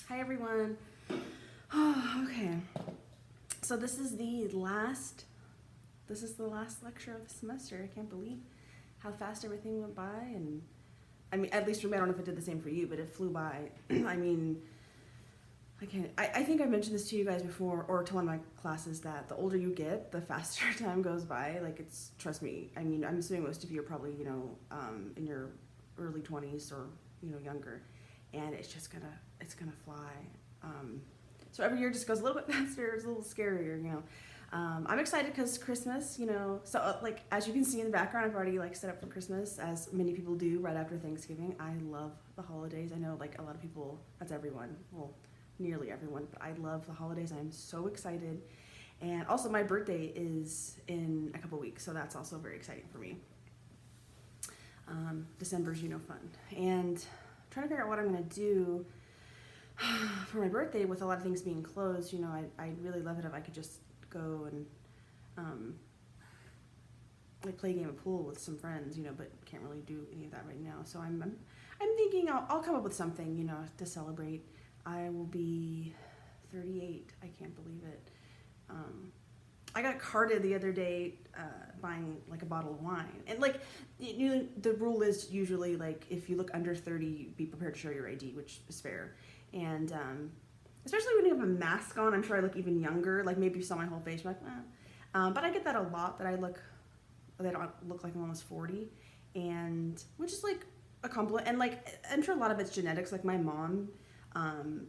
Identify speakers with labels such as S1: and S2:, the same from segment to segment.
S1: Hi everyone. Okay. So this is the last lecture of the semester. I can't believe how fast everything went by, and I mean, at least for me, I don't know if it did the same for you, but it flew by. I mean, I think I mentioned this to you guys before, or to one of my classes, that the older you get, the faster time goes by. Like, trust me, I mean, I'm assuming most of you are probably, in your early 20s or, younger, and it's gonna fly. So every year just goes a little bit faster, it's a little scarier, I'm excited because Christmas, so like, as you can see in the background, I've already set up for Christmas, as many people do right after Thanksgiving. I love the holidays. I know a lot of people, that's everyone, well, nearly everyone, but I love the holidays. I'm so excited. And also my birthday is in a couple weeks, so that's also very exciting for me. December's, fun. And trying to figure out what I'm gonna do for my birthday with a lot of things being closed. I'd really love it if I could just go and play a game of pool with some friends, but can't really do any of that right now. So I'm thinking I'll come up with something, to celebrate. I will be 38. I can't believe it. I got carded the other day buying a bottle of wine, and the rule is usually if you look under 30, be prepared to show your ID, which is fair. And especially when you have a mask on, I'm sure I look even younger. Maybe you saw my whole face, you're but I get that a lot, that I don't look like I'm almost 40, and which is a compliment. And I'm sure a lot of it's genetics. My mom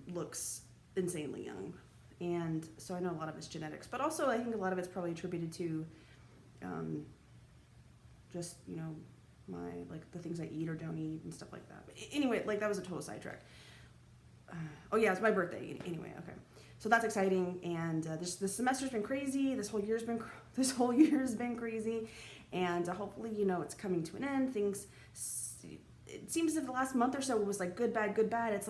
S1: looks insanely young, and so I know a lot of it's genetics, but also I think a lot of it's probably attributed to just my the things I eat or don't eat and stuff like that. But anyway, that was a total sidetrack. Oh yeah, it's my birthday anyway. Okay, so that's exciting, and this semester's been crazy. This whole year's been crazy, and hopefully it's coming to an end. It seems as if the last month or so was good, bad, good, bad. It's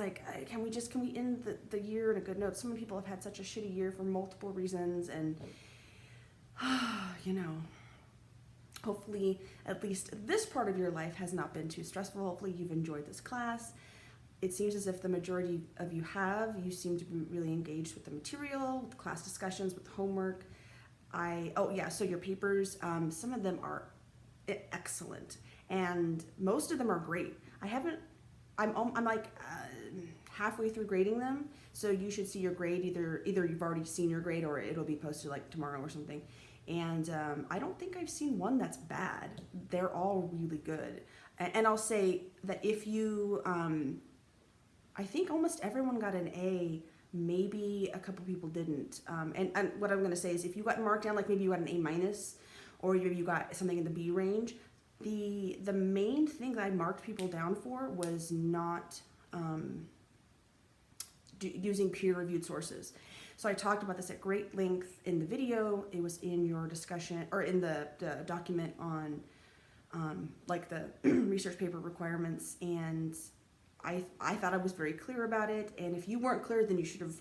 S1: can we end the year on a good note? So many people have had such a shitty year for multiple reasons, and hopefully at least this part of your life has not been too stressful. Hopefully you've enjoyed this class. It seems as if the majority of you have. You seem to be really engaged with the material, with the class discussions, with the homework. So your papers, some of them are excellent, and most of them are great. I'm halfway through grading them, so you should see your grade. Either you've already seen your grade, or it'll be posted tomorrow or something. And I don't think I've seen one that's bad. They're all really good. And I'll say that if you, I think almost everyone got an A. Maybe a couple people didn't. And what I'm going to say is, if you got marked down, maybe you got an A-, or you got something in the B range, the main thing that I marked people down for was not using peer-reviewed sources. So I talked about this at great length in the video. It was in your discussion, or in the document on the research paper requirements, and I thought I was very clear about it. And if you weren't clear, then you should have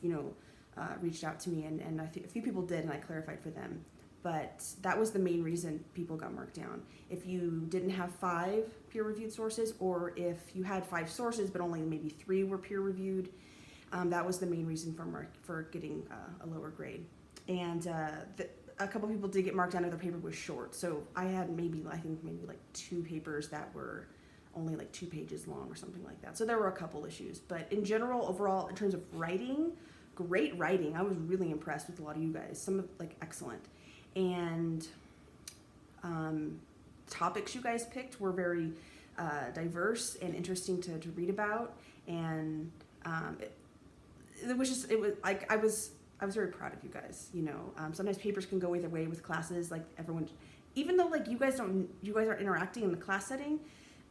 S1: reached out to me, and I think a few people did, and I clarified for them. But that was the main reason people got marked down. If you didn't have 5 peer-reviewed sources, or if you had 5 sources but only maybe 3 were peer-reviewed, that was the main reason for getting a lower grade. And a couple people did get marked down if their paper was short. So I had maybe 2 papers that were only 2 pages long or something like that. So there were a couple issues. But in general, overall, in terms of writing, great writing. I was really impressed with a lot of you guys. Some of excellent. And topics you guys picked were very diverse and interesting to read about. And I was very proud of you guys. Sometimes papers can go either way with classes. Everyone, even though you guys aren't interacting in the class setting,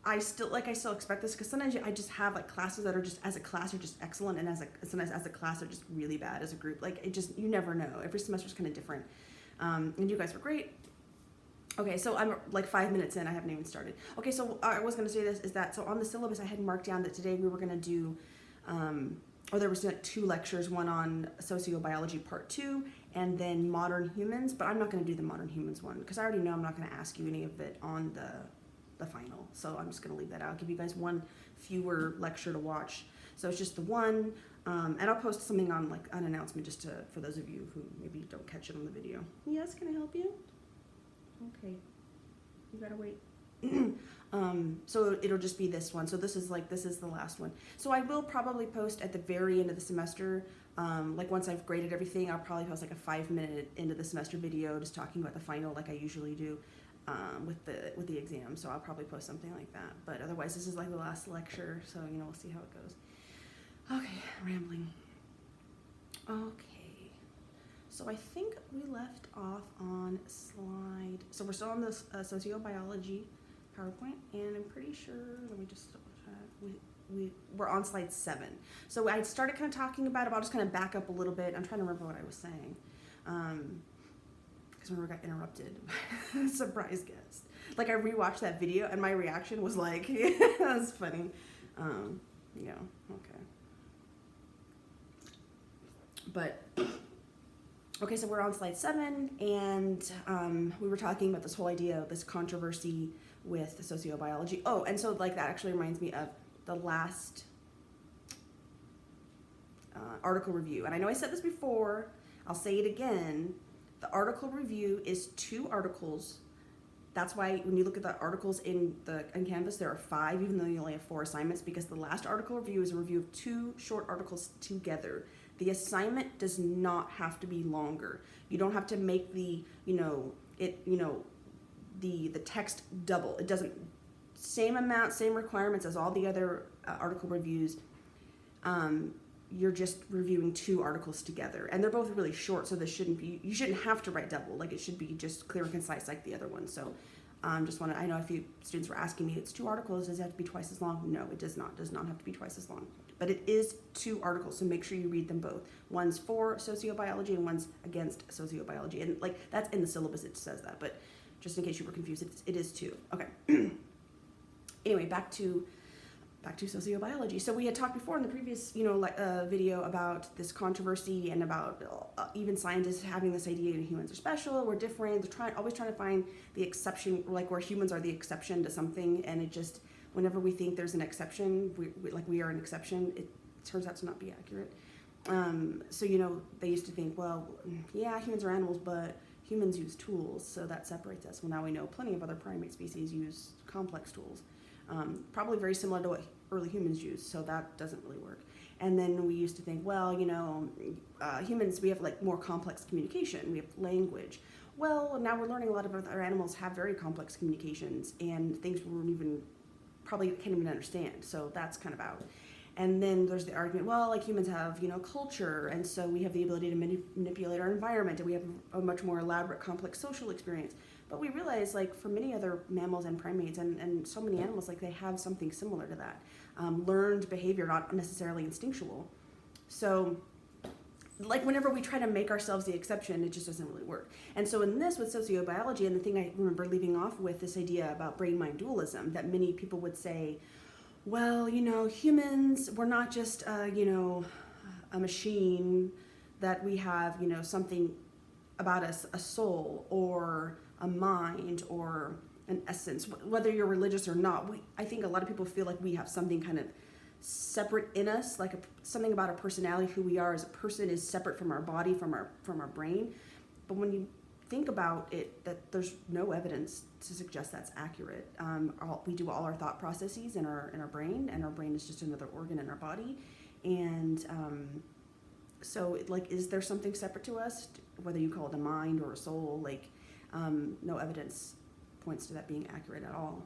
S1: I still expect this, because sometimes I just have classes that are just, as a class, are just excellent, and sometimes as a class are just really bad as a group. You never know. Every semester's kind of different. And you guys were great. Okay, so I'm 5 minutes in. I haven't even started. Okay, so I was going to say this, is that, so on the syllabus I had marked down that today we were going to do, there was 2 lectures, one on Sociobiology Part 2, and then Modern Humans, but I'm not going to do the Modern Humans one, because I already know I'm not going to ask you any of it on the final, so I'm just going to leave that out. I'll give you guys one fewer lecture to watch. So it's just the one, and I'll post something on like an announcement just for those of you who maybe don't catch it on the video. Yes, can I help you? Okay, you gotta wait. So it'll just be this one. So this is the last one. So I will probably post at the very end of the semester, like once I've graded everything, I'll probably post like a 5-minute end of the semester video just talking about the final like I usually do with the exam. So I'll probably post something like that. But otherwise, this is like the last lecture, so we'll see how it goes. Okay, rambling. Okay, so I think we left off on slide. So we're still on this sociobiology PowerPoint, and I'm pretty sure, let me just double check, we're on slide 7. So I started kind of talking about it, but I'll just kind of back up a little bit. I'm trying to remember what I was saying, because remember I got interrupted by a surprise guest. Like I rewatched that video, and my reaction was like, that's funny. Yeah, okay. But, okay, so we're on slide 7, and we were talking about this whole idea of this controversy with sociobiology. Oh, and so like that actually reminds me of the last article review. And I know I said this before, I'll say it again. The article review is 2 articles. That's why when you look at the articles in Canvas, there are 5, even though you only have 4 assignments, because the last article review is a review of 2 short articles together. The assignment does not have to be longer. You don't have to make the text double. It doesn't, same amount, same requirements as all the other article reviews. You're just reviewing 2 articles together, and they're both really short, so you shouldn't have to write double. Like it should be just clear and concise like the other one. So I know a few students were asking me, it's 2 articles, does it have to be twice as long? No, it does not have to be twice as long. But it is 2 articles, so make sure you read them both. One's for sociobiology and one's against sociobiology. And like that's in the syllabus, it says that, but just in case you were confused, it is 2. Okay. Anyway, back to sociobiology. So we had talked before in the previous, video about this controversy and about even scientists having this idea that humans are special, we're different. They're always trying to find the exception, like where humans are the exception to something, and it just, whenever we think there's an exception, we are an exception, it turns out to not be accurate. So they used to think, well, yeah, humans are animals, but humans use tools, so that separates us. Well, now we know plenty of other primate species use complex tools, probably very similar to what early humans used, so that doesn't really work. And then we used to think, well, humans, we have like more complex communication, we have language. Well, now we're learning a lot of other animals have very complex communications and things we probably can't even understand, so that's kind of out. And then there's the argument, well, like humans have, culture, and so we have the ability to manipulate our environment, and we have a much more elaborate, complex social experience. But we realize, like, for many other mammals and primates, and so many animals, like, they have something similar to that. Learned behavior, not necessarily instinctual. So, like, whenever we try to make ourselves the exception, it just doesn't really work. And so in this, with sociobiology, and the thing I remember leaving off with, this idea about brain-mind dualism, that many people would say, well, humans, we're not just, a machine, that we have, something about us, a soul or a mind or an essence, whether you're religious or not. I think a lot of people feel like we have something kind of separate in us, like something about our personality, who we are as a person is separate from our body, from our brain. But when you think about it, that there's no evidence to suggest that's accurate. We do all our thought processes in our brain, and our brain is just another organ in our body. And so, like, is there something separate to us, whether you call it a mind or a soul? Like, no evidence points to that being accurate at all.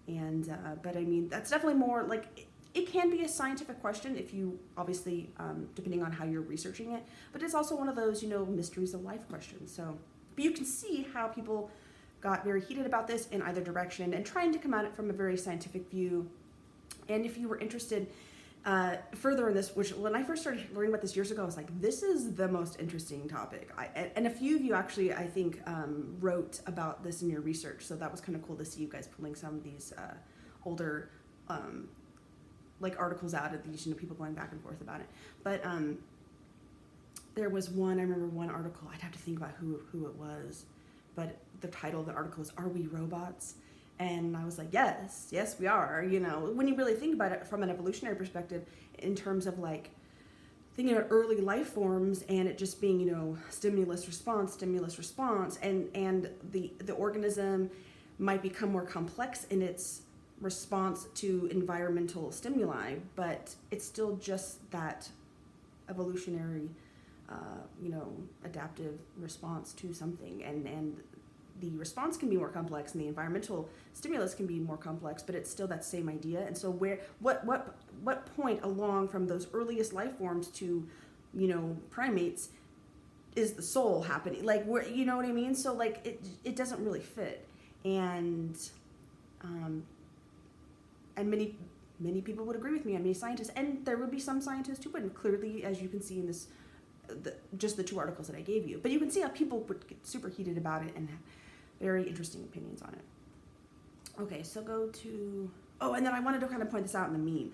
S1: And but I mean, that's definitely more like, it can be a scientific question if you, obviously, depending on how you're researching it, but it's also one of those, mysteries of life questions. So, but you can see how people got very heated about this in either direction and trying to come at it from a very scientific view. And if you were interested further in this, which when I first started learning about this years ago, I was like, this is the most interesting topic. And a few of you actually, I think, wrote about this in your research. So that was kind of cool to see you guys pulling some of these older like articles out of these, people going back and forth about it. But there was I remember one article, I'd have to think about who it was, but the title of the article is, "Are We Robots?" And I was like, yes, we are. You know, when you really think about it from an evolutionary perspective, in terms of like thinking about early life forms and it just being, you know, stimulus response, and the organism might become more complex in its response to environmental stimuli, but it's still just that evolutionary, you know, adaptive response to something, and the response can be more complex and the environmental stimulus can be more complex, but it's still that same idea. And so what point along from those earliest life forms to, you know, primates is the soul happening? Like, where, you know what I mean? So like it doesn't really fit. And many people would agree with me, and many scientists, and there would be some scientists who wouldn't. Clearly, as you can see in this, just the two articles that I gave you. But you can see how people would get super heated about it and have very interesting opinions on it. Okay, so go to, oh, and then I wanted to kind of point this out in the meme,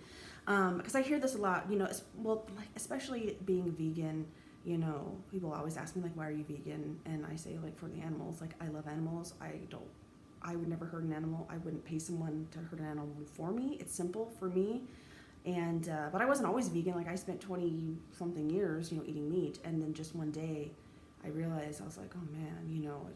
S1: because I hear this a lot, you know, well, like, especially being vegan, you know, people always ask me, like, why are you vegan? And I say, like, for the animals. Like, I love animals. I would never hurt an animal. I wouldn't pay someone to hurt an animal for me. It's simple for me. And, but I wasn't always vegan. Like, I spent 20 something years, you know, eating meat. And then just one day I realized, I was like, oh man, you know,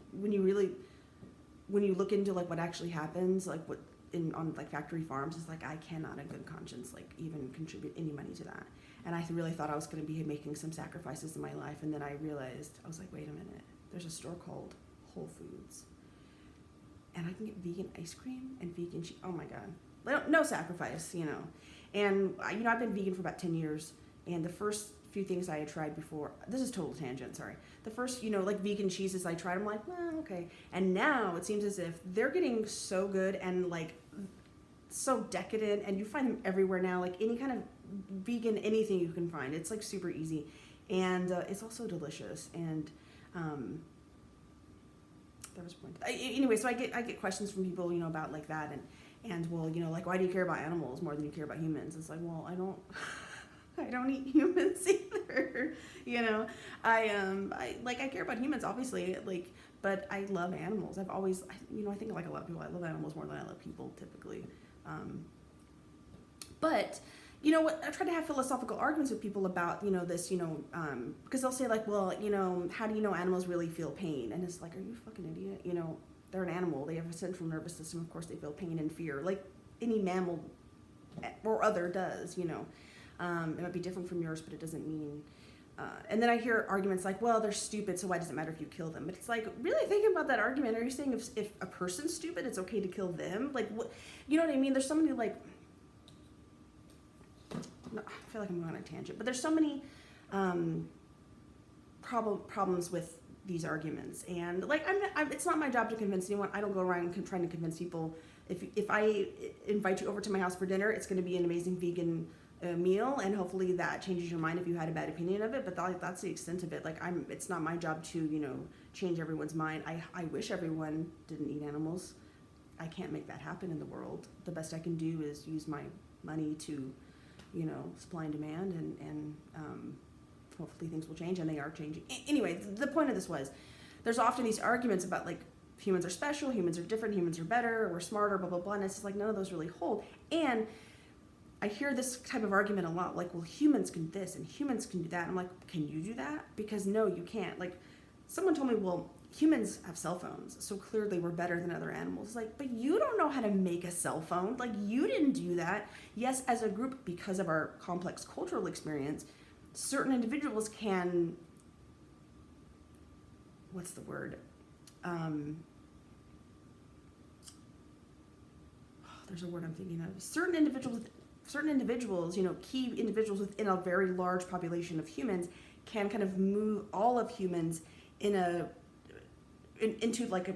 S1: when you look into like what actually happens, like what on like factory farms, it's like, I cannot in good conscience, like even contribute any money to that. And I really thought I was going to be making some sacrifices in my life. And then I realized, I was like, wait a minute, there's a store called Whole Foods. And I can get vegan ice cream and vegan cheese. Oh my God. No sacrifice, you know. And, you know, I've been vegan for about 10 years. And the first few things I had tried before, this is total tangent, sorry. The first, you know, like vegan cheeses I tried, I'm like, well, okay. And now it seems as if they're getting so good and like so decadent, and you find them everywhere now, like any kind of vegan, anything you can find. It's like super easy. And it's also delicious. And, that was a point. Anyway, so I get questions from people, you know, about like that, and well, you know, like, why do you care about animals more than you care about humans? It's like, well, I don't eat humans either. You know, I care about humans, obviously, like, but I love animals. You know, I think like a lot of people, I love animals more than I love people typically. But you know what, I try to have philosophical arguments with people about, you know, this, you know, because they'll say like, well, you know, how do you know animals really feel pain? And it's like, are you a fucking idiot? You know, they're an animal. They have a central nervous system. Of course they feel pain and fear, like any mammal or other does, you know. It might be different from yours, but it doesn't mean, and then I hear arguments like, well, they're stupid, so why does it matter if you kill them? But it's like, really thinking about that argument, are you saying if a person's stupid, it's okay to kill them? Like, what, you know what I mean? There's so many like, I feel like I'm going on a tangent, but there's so many problems with these arguments, and like it's not my job to convince anyone. I don't go around trying to convince people. If I invite you over to my house for dinner, it's going to be an amazing vegan meal, and hopefully that changes your mind if you had a bad opinion of it. But that's the extent of it. Like it's not my job to, you know, change everyone's mind. I wish everyone didn't eat animals. I can't make that happen in the world. The best I can do is use my money to, you know, supply and demand, and hopefully things will change, and they are changing. Anyway, the point of this was, there's often these arguments about like humans are special, humans are different, humans are better, we're smarter, blah, blah, blah, and it's just like none of those really hold. And I hear this type of argument a lot, like, well, humans can this and humans can do that. I'm like, can you do that? Because no, you can't. Like, someone told me, well, humans have cell phones, so clearly we're better than other animals. Like, but you don't know how to make a cell phone. Like, you didn't do that. Yes, as a group, because of our complex cultural experience, certain individuals can, what's the word? There's a word I'm thinking of. Certain individuals, you know, key individuals within a very large population of humans can kind of move all of humans into like a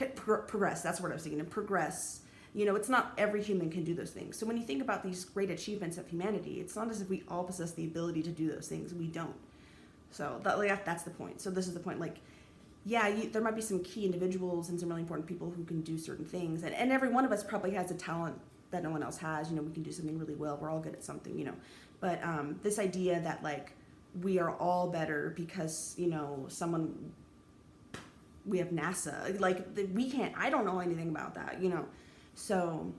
S1: progress. That's what I was thinking. And progress. You know, it's not every human can do those things. So when you think about these great achievements of humanity, it's not as if we all possess the ability to do those things. We don't. So that's the point. So this is the point. Like, yeah, there might be some key individuals and some really important people who can do certain things. And every one of us probably has a talent that no one else has. You know, we can do something really well. We're all good at something, you know. But this idea that, like, we are all better because, you know, someone we have NASA. Like, I don't know anything about that, So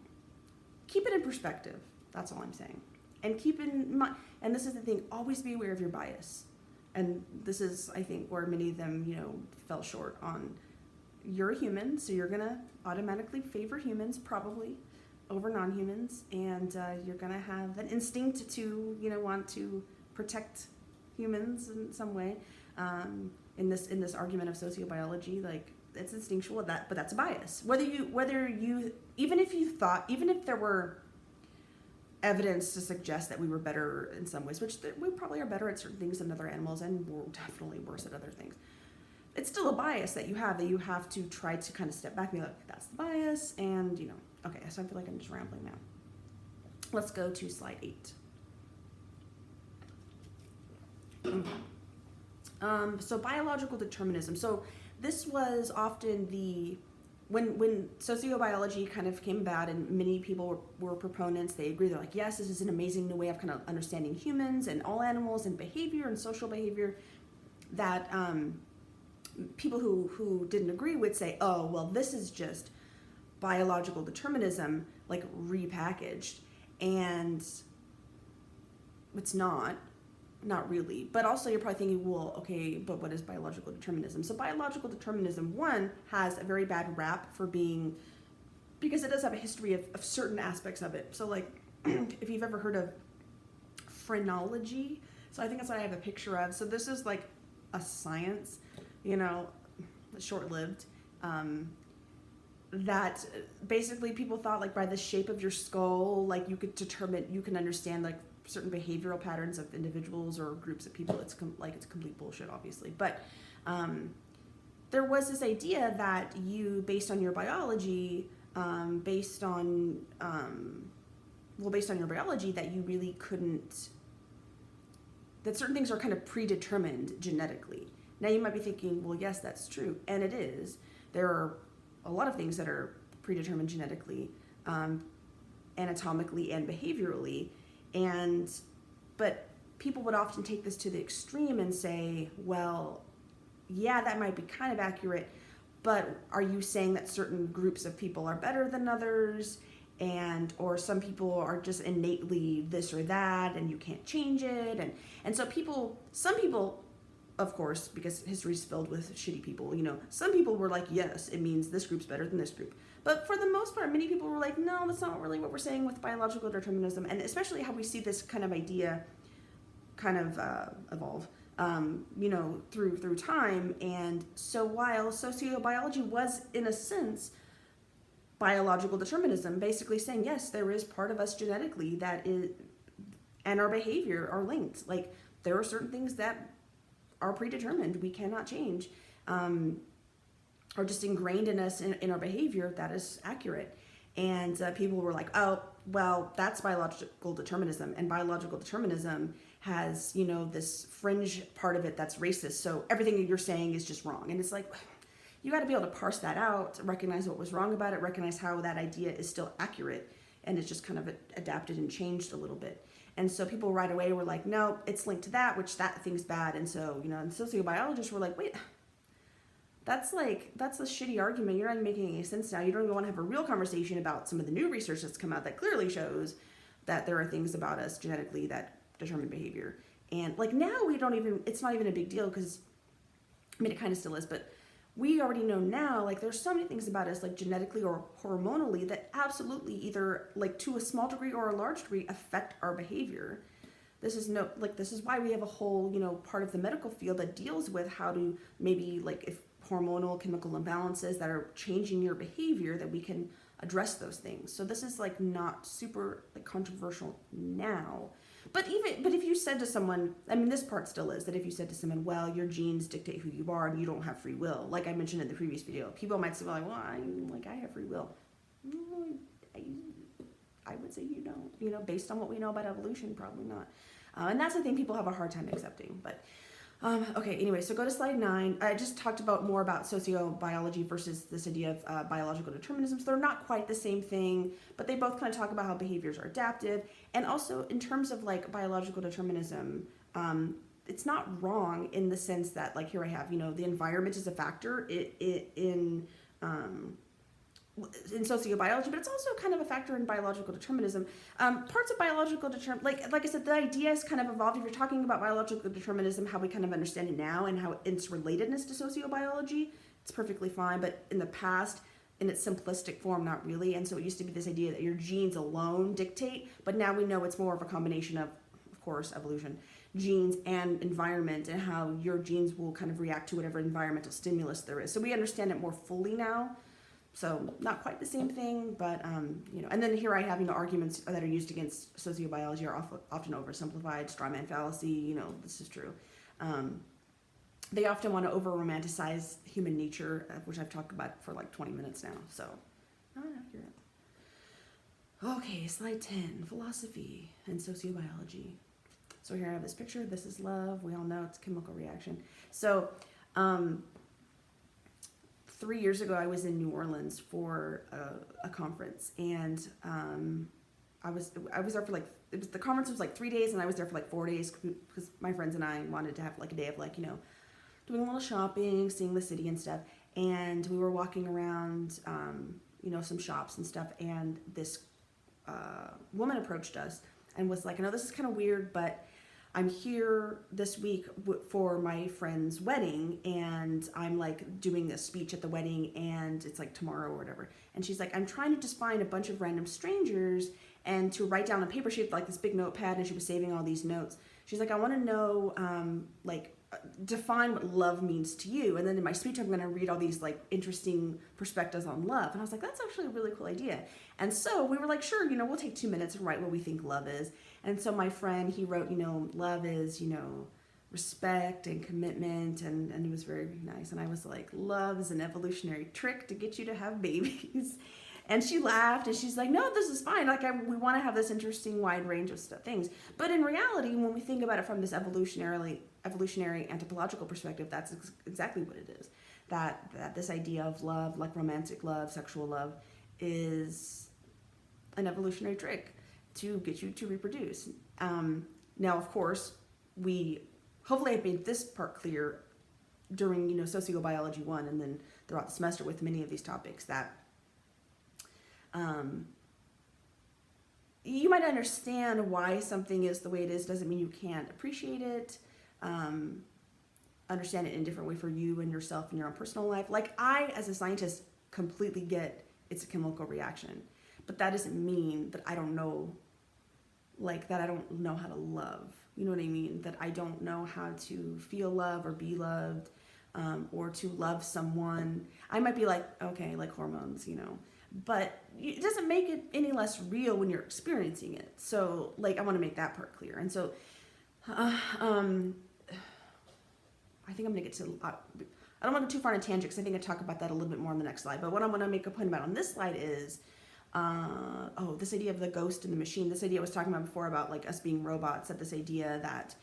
S1: keep it in perspective. That's all I'm saying. And keep in mind, and this is the thing, always be aware of your bias. And this is, I think, where many of them, fell short on. You're a human, so you're going to automatically favor humans, probably, over non-humans. And you're going to have an instinct to, want to protect humans in some way. In this argument of sociobiology, like, it's instinctual, but that's a bias. Even if there were evidence to suggest that we were better in some ways, which we probably are better at certain things than other animals, and we're definitely worse at other things. It's still a bias that you have to try to kind of step back and be like, that's the bias, and okay, so I feel like I'm just rambling now. Let's go to slide 8. So biological determinism. So this was often when sociobiology kind of came about, and many people were proponents. They agree. They're like, yes, this is an amazing new way of kind of understanding humans and all animals and behavior and social behavior. That people who didn't agree would say, oh, well, this is just biological determinism, like, repackaged, and it's not really. But also you're probably thinking, well, okay, but what is biological determinism? So biological determinism, one, has a very bad rap for being, because it does have a history of certain aspects of it. So, like, if you've ever heard of phrenology, so I think that's what I have a picture of. So this is like a science, short-lived, that basically people thought, like, by the shape of your skull, like, you can understand, like, certain behavioral patterns of individuals or groups of people. It's complete bullshit, obviously. But there was this idea that based on your biology, based on your biology, that you really couldn't, that certain things are kind of predetermined genetically. Now you might be thinking, well, yes, that's true. And it is. There are a lot of things that are predetermined genetically, anatomically and behaviorally. But people would often take this to the extreme and say, well, yeah, that might be kind of accurate, but are you saying that certain groups of people are better than others, or some people are just innately this or that, and you can't change it? And so some people, of course, because history is filled with shitty people, some people were like, yes, it means this group's better than this group. But for the most part, many people were like, no, that's not really what we're saying with biological determinism, and especially how we see this kind of idea kind of evolve, through time. And so while sociobiology was, in a sense, biological determinism, basically saying, yes, there is part of us genetically that is, and our behavior are linked. Like, there are certain things that are predetermined, we cannot change, or just ingrained in us in our behavior, that is accurate. And people were like, oh, well, that's biological determinism, and biological determinism has, this fringe part of it that's racist, so everything that you're saying is just wrong. And it's like, you got to be able to parse that out, recognize what was wrong about it, recognize how that idea is still accurate, and it's just kind of adapted and changed a little bit. And so people right away were like, no, it's linked to that, which that thing's bad. And so, and sociobiologists were like, wait, that's a shitty argument. You're not making any sense now. You don't even want to have a real conversation about some of the new research that's come out that clearly shows that there are things about us genetically that determine behavior. And like, now it's not even a big deal, because, I mean, it kind of still is, but we already know now, like, there's so many things about us, like, genetically or hormonally, that absolutely either, like, to a small degree or a large degree, affect our behavior. This is why we have a whole, part of the medical field that deals with how to maybe, like, if hormonal chemical imbalances that are changing your behavior, that we can address those things. So this is, like, not super, like, controversial now. But if you said to someone, I mean, this part still is, that if you said to someone, well, your genes dictate who you are and you don't have free will, like I mentioned in the previous video, people might say, like, well, I have free will. I would say you don't, based on what we know about evolution, probably not. And that's the thing people have a hard time accepting. But okay, anyway, so go to slide 9. I just talked more about sociobiology versus this idea of biological determinism. So they're not quite the same thing, but they both kind of talk about how behaviors are adaptive. And also, in terms of, like, biological determinism, it's not wrong in the sense that, like, here I have, the environment is a factor in sociobiology, but it's also kind of a factor in biological determinism. Parts of biological like I said, the idea has kind of evolved. If you're talking about biological determinism, how we kind of understand it now and how its relatedness to sociobiology, it's perfectly fine. But in the past, in its simplistic form, not really. And so it used to be this idea that your genes alone dictate, but now we know it's more of a combination of course, evolution, genes and environment, and how your genes will kind of react to whatever environmental stimulus there is. So we understand it more fully now. So not quite the same thing, but and then here I have arguments that are used against sociobiology are often oversimplified, straw man fallacy. This is true. They often want to over romanticize human nature, which I've talked about for like 20 minutes now. So accurate. Okay, slide 10, philosophy and sociobiology. So here I have this picture. This is love. We all know it's a chemical reaction. So 3 years ago, I was in New Orleans for a conference, and I was there for the conference was like 3 days, and I was there for like 4 days because my friends and I wanted to have like a day of doing a little shopping, seeing the city and stuff. And we were walking around, some shops and stuff, and this woman approached us and was like, I know this is kind of weird, but I'm here this week for my friend's wedding, and I'm like doing this speech at the wedding, and it's like tomorrow or whatever. And she's like, I'm trying to just find a bunch of random strangers and to write down on paper. She had like this big notepad, and she was saving all these notes. She's like, I want to know, define what love means to you. And then in my speech, I'm going to read all these like interesting perspectives on love. And I was like, that's actually a really cool idea. And so we were like, sure, we'll take 2 minutes and write what we think love is. And so my friend, he wrote, love is, respect and commitment. And it was very nice. And I was like, love is an evolutionary trick to get you to have babies. And she laughed, and she's like, no, this is fine. Like, we want to have this interesting wide range of things. But in reality, when we think about it from this evolutionary anthropological perspective, that's exactly what it is. That this idea of love, like romantic love, sexual love, is an evolutionary trick to get you to reproduce. Now, of course, hopefully I've made this part clear during, Sociobiology 1 and then throughout the semester with many of these topics that you might understand why something is the way it is. Doesn't mean you can't appreciate it, understand it in a different way for you and yourself in your own personal life. Like, I, as a scientist, completely get it's a chemical reaction, but that doesn't mean that I don't know, that I don't know how to love. You know what I mean? That I don't know how to feel love or be loved, or to love someone. I might be like, okay, like hormones, but it doesn't make it any less real when you're experiencing it. So, I want to make that part clear. And so, I think I'm going to get to, I don't want to go too far on a tangent because I think I talk about that a little bit more on the next slide. But what I'm going to make a point about on this slide is, this idea of the ghost in the machine. This idea I was talking about before about us being robots, that this idea that,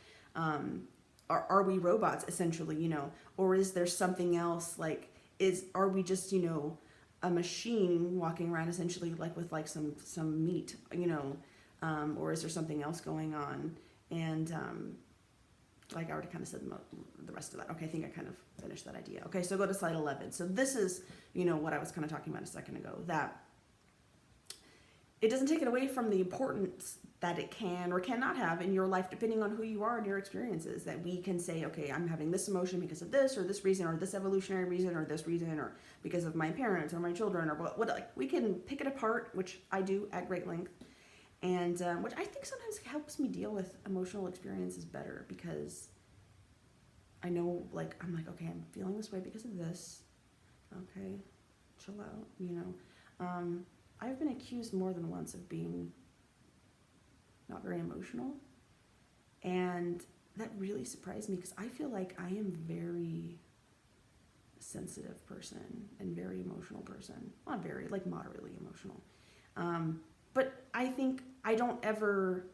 S1: are we robots essentially, or is there something else, are we just, a machine walking around essentially with some meat, or is there something else going on? And I already kind of said the rest of that. Okay, I think I kind of finished that idea. Okay, so go to slide 11. So this is, what I was kind of talking about a second ago, that it doesn't take it away from the importance that it can or cannot have in your life, depending on who you are and your experiences, that we can say, okay, I'm having this emotion because of this, or this reason, or this evolutionary reason, or this reason, or because of my parents or my children, or what we can pick it apart, which I do at great length. And which I think sometimes helps me deal with emotional experiences better, because I know, I'm like, okay, I'm feeling this way because of this. Okay, chill out, I've been accused more than once of being not very emotional, and that really surprised me because I feel like I am very sensitive person and very emotional person. Not very, moderately emotional. But I think I don't ever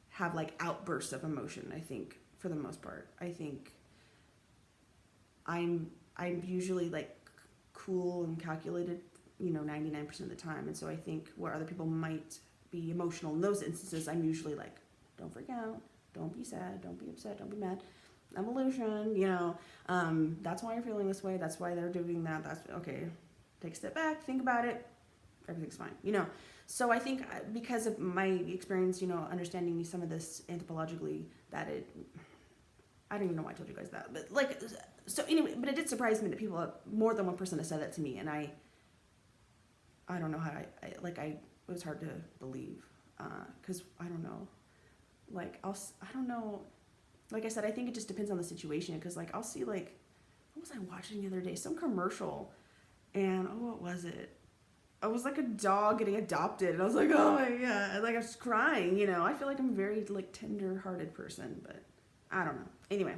S1: have outbursts of emotion, I think, for the most part. I think I'm usually cool and calculated, 99% of the time. And so I think where other people might be emotional in those instances, I'm usually don't freak out, Don't be sad. Don't be upset. Don't be mad. Evolution, that's why you're feeling this way. That's why they're doing that. That's okay. Take a step back, think about it. Everything's fine, So I think because of my experience, understanding some of this anthropologically, I don't even know why I told you guys that, but so anyway, but it did surprise me that more than one person has said that to me, and I don't know how it was hard to believe, because I don't know, I don't know, like I said, I think it just depends on the situation, because I'll see what was I watching the other day? Some commercial, and what was it? I was like a dog getting adopted, and I was like, oh my god, I was crying, I feel like I'm a very tender-hearted person, but I don't know. Anyway,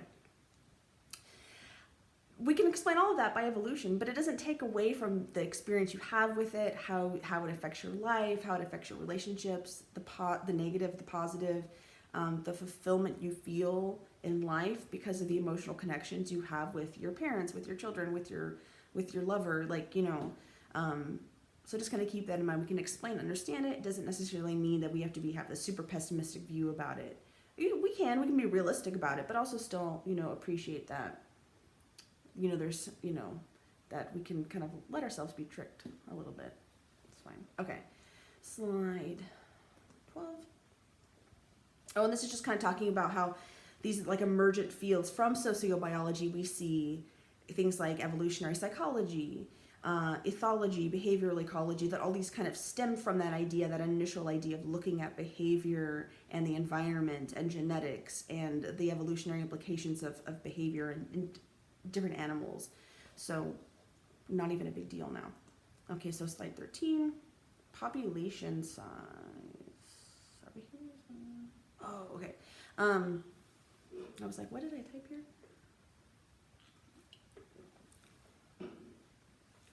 S1: we can explain all of that by evolution, but it doesn't take away from the experience you have with it, how it affects your life, how it affects your relationships, the negative, the positive, the fulfillment you feel in life because of the emotional connections you have with your parents, with your children, with your lover, so just kind of keep that in mind. We can explain, understand it. It doesn't necessarily mean that we have to have this super pessimistic view about it. We can be realistic about it, but also still, appreciate that, there's, that we can kind of let ourselves be tricked a little bit. It's fine. Okay. Slide 12. Oh, and this is just kind of talking about how these emergent fields from sociobiology, we see things like evolutionary psychology, ethology, behavioral ecology, that all these kind of stem from that initial idea of looking at behavior and the environment and genetics and the evolutionary implications of behavior in different animals. So not even a big deal now. Okay, so slide 13, population size. Are we here? Oh, okay. I was like, what did I type here?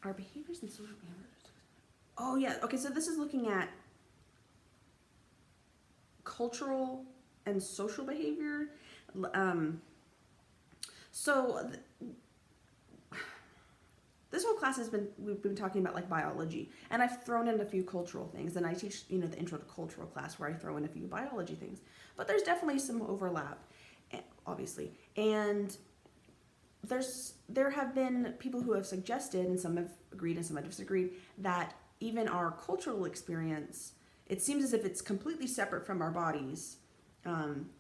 S1: Our behaviors and social behaviors. Oh yeah, okay, so this is looking at cultural and social behavior. This whole class we've been talking about biology, and I've thrown in a few cultural things, and I teach, the intro to cultural class where I throw in a few biology things, but there's definitely some overlap, obviously, and there have been people who have suggested, and some have agreed and some have disagreed, that even our cultural experience, it seems as if it's completely separate from our bodies,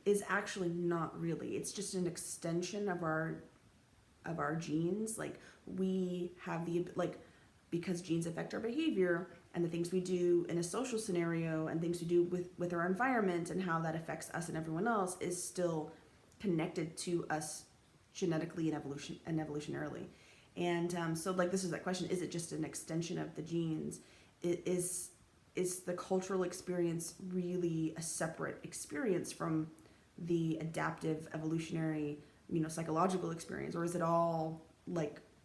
S1: is actually not really. It's just an extension of our genes. We have because genes affect our behavior and the things we do in a social scenario and things we do with our environment and how that affects us and everyone else is still connected to us genetically and evolutionarily. And so this is that question, is it just an extension of the genes? Is the cultural experience really a separate experience from the adaptive evolutionary, psychological experience, or is it all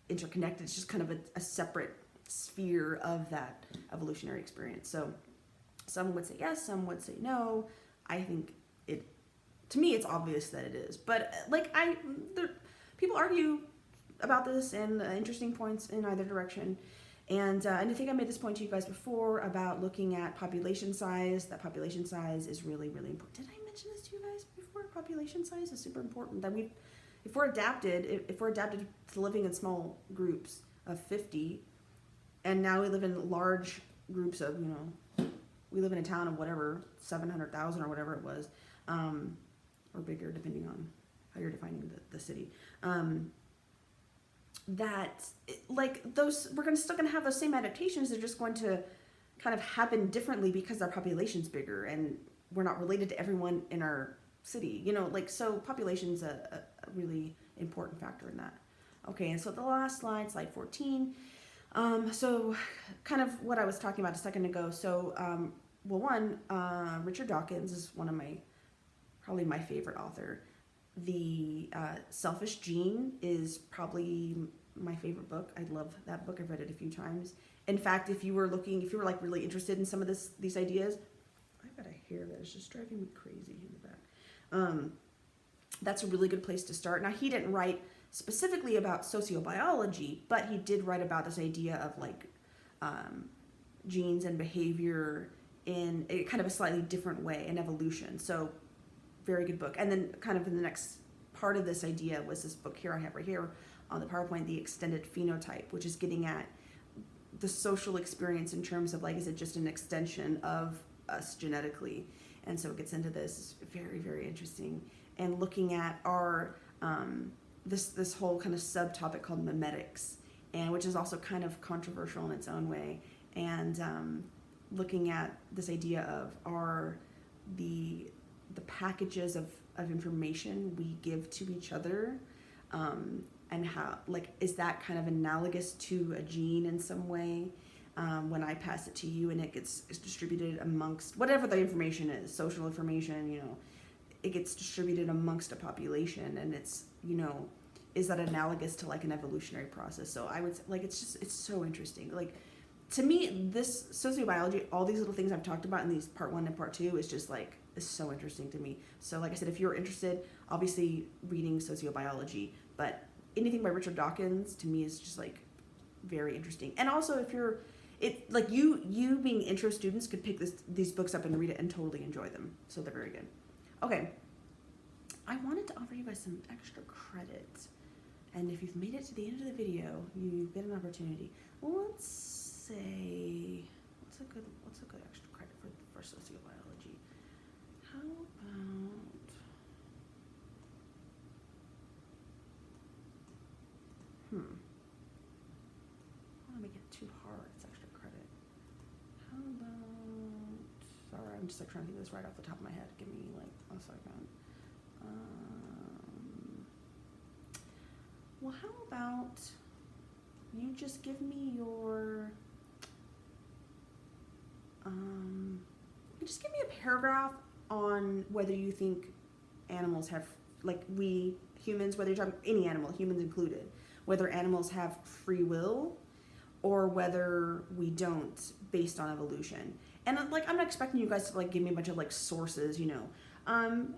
S1: interconnected? It's just kind of a separate sphere of that evolutionary experience. So some would say yes, some would say no. I think to me, it's obvious that it is, but people argue about this and interesting points in either direction. And I think I made this point to you guys before about looking at population size. That population size is really, really important. Did I mention this to you guys before? Population size is super important. That if we're adapted to living in small groups of 50, and now we live in large groups of, we live in a town of whatever, 700,000 or whatever it was, or bigger, depending on how you're defining the city. We're still gonna have those same adaptations. They're just going to kind of happen differently because our population's bigger and we're not related to everyone in our city. So population's a really important factor in that. Okay, and so the last slide 14. So kind of what I was talking about a second ago. So, Richard Dawkins is probably my favorite author. The Selfish Gene is probably my favorite book. I love that book. I've read it a few times. In fact, if you were really interested in some of these ideas, I've got a hair that is just driving me crazy in the back. That's a really good place to start. Now, he didn't write specifically about sociobiology, but he did write about this idea of genes and behavior in a kind of a slightly different way in evolution. So very good book. And then kind of in the next part of this idea was this book here I have right here on the PowerPoint, The Extended Phenotype, which is getting at the social experience in terms of like, is it just an extension of us genetically? And so it gets into this. It's very, very interesting. And looking at our, this whole kind of subtopic called memetics, and which is also kind of controversial in its own way. And looking at this idea of the packages of information we give to each other, and how, like, is that kind of analogous to a gene in some way? When I pass it to you and it's distributed amongst whatever the information is, social information, you know, it gets distributed amongst a population, and it's, you know, is that analogous to like an evolutionary process? So I would say, like, it's so interesting. Like, to me, this sociobiology, all these little things I've talked about in these part 1 and part 2 is just like, is so interesting to me. So like I said, if you're interested, obviously reading sociobiology, but anything by Richard Dawkins to me is just like very interesting. And also if you're, like you being intro students could pick these books up and read it and totally enjoy them. So they're very good. Okay. I wanted to offer you guys some extra credit. And if you've made it to the end of the video, you get an opportunity. Let's say, what's a good extra credit for sociobiology? How about, I don't want to make it too hard. It's extra credit. How about, sorry, I'm just like trying to think of this right off the top of my head. Give me like a second. Well, how about you just give me your, just give me a paragraph on whether you think animals have, like we humans, whether you're talking any animal, humans included, whether animals have free will or whether we don't based on evolution. And like, I'm not expecting you guys to like give me a bunch of like sources, you know.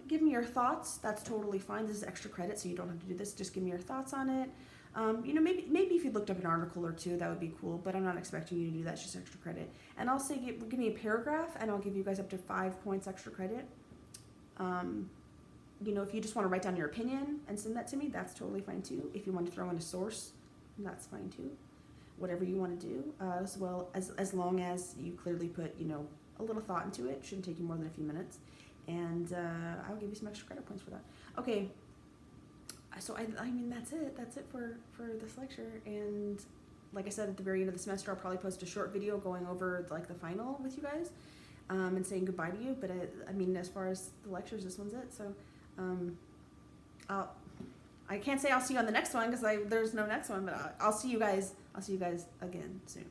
S1: Give me your thoughts. That's totally fine. This is extra credit, so you don't have to do this. Just give me your thoughts on it. You know, maybe if you looked up an article or two, that would be cool, but I'm not expecting you to do that. It's just extra credit. And I'll say, give me a paragraph, and I'll give you guys up to 5 points extra credit. You know, if you just want to write down your opinion and send that to me, that's totally fine too. If you want to throw in a source, that's fine too. Whatever you want to do, as well as long as you clearly put, you know, a little thought into it. Shouldn't take you more than a few minutes. And I'll give you some extra credit points for that. Okay, so I mean, that's it for this lecture. And like I said, at the very end of the semester, I'll probably post a short video going over like the final with you guys, and saying goodbye to you. But I mean, as far as the lectures, this one's it. So I can't say I'll see you on the next one because there's no next one, but I'll see you guys again soon.